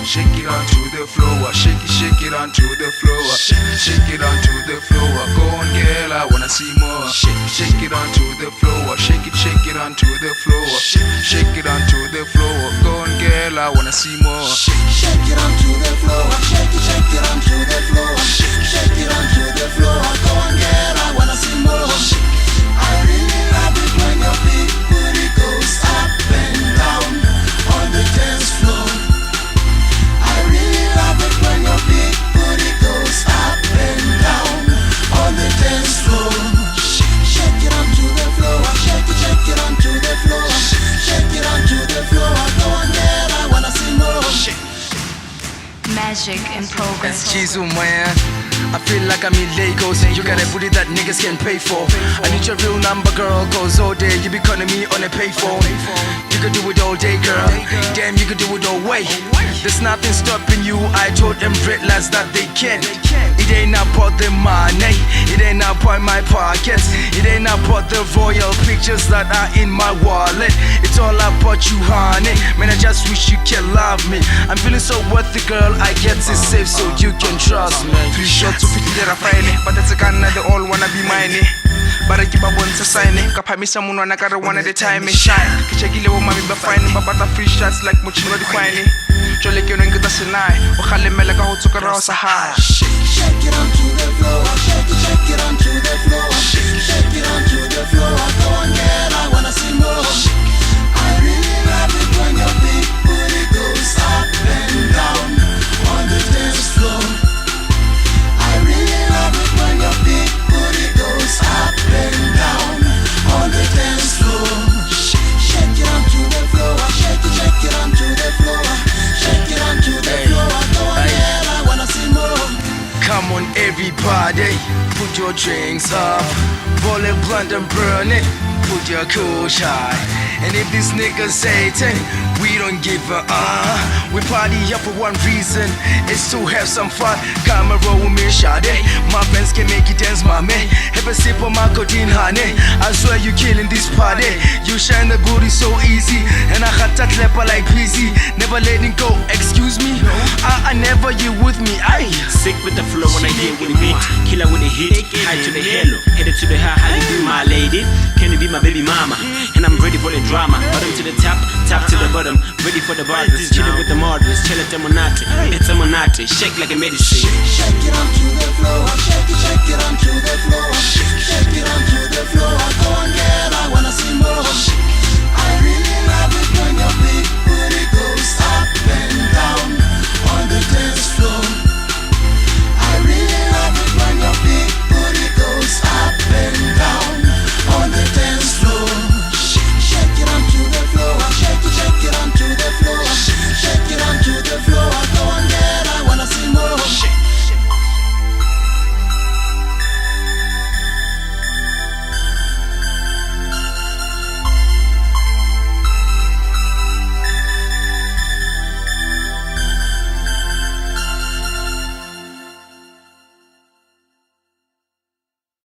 Shake it onto the floor, shake it onto the floor, shake it onto the floor. Go on, girl, I wanna see more. Shake it onto the floor, shake it onto the floor, shake it onto the floor. Go on, girl, I wanna see more. Shake it onto the floor, shake it onto the floor, shake it onto the floor. Go on, girl, I wanna see more. I really love it when your big booty goes up and down on the dance floor. When your big booty goes up and down on the dance floor. Shake it onto the floor, shake it onto the floor, shake it onto the floor. Go on, girl, I wanna see more. Magic in progress. It's JIZZLE, man. I feel like I'm in Lagos. You got a booty that niggas can pay for. I need your real number, girl, cause all day you be calling me on a payphone. You could do it all day, girl. Damn, you could do it all way. There's nothing stopping you. I told them red lads that they can't. It ain't about the money, it ain't about my pockets, it ain't about the royal pictures that are in my wallet. It's all about you, honey. Man, I just wish you can love me. I'm feeling so worthy, girl. I get it safe so you can trust me. Three shots to pick it up, but that's a gun they all wanna be mine. But I keep a one to sign it. Kapamisa munwana kara one at a time and shine. Kichagile wo mami ba fine, but butter free shots like much no defining. Jolly you ain't good sinai. O khale mele ka ho tsukara sa high. Shake it onto the floor, shake it onto the floor, shake it onto the floor. Go on, girl, I wanna see more. I really love it when your big booty goes up and down on the dance floor. I really love it when your big booty goes up and down on the dance floor. Shake it onto the floor, shake it onto the floor, shake it onto the floor. Go on, girl, I wanna see more. Come on, everybody, put your drinks up, roll a blunt and burn it, put your cool high. And if these niggas hating, we don't give a we party here for one reason, it's to have some fun. Come and roll with me, Shade. My friends can make you dance, my man. Have a sip of my codeine, honey. I swear you killing this party. You shine the booty so easy, and I got that clapper like busy. Never letting go, excuse me. I never you with me, aye. Sick with the flow when I hit with the beat. Killer with the hit, high to the halo, headed to the high. How you do, my lady? Can you be my baby mama? And I'm ready for the drama. Bottom to the top, top to the bottom. Ready for the borders, chilling with the martyrs. Chill at the monate, it's a monate. Shake like a medicine. Shake it onto the floor, shake it onto the floor, shake it onto the floor. Go on, girl, I wanna see more.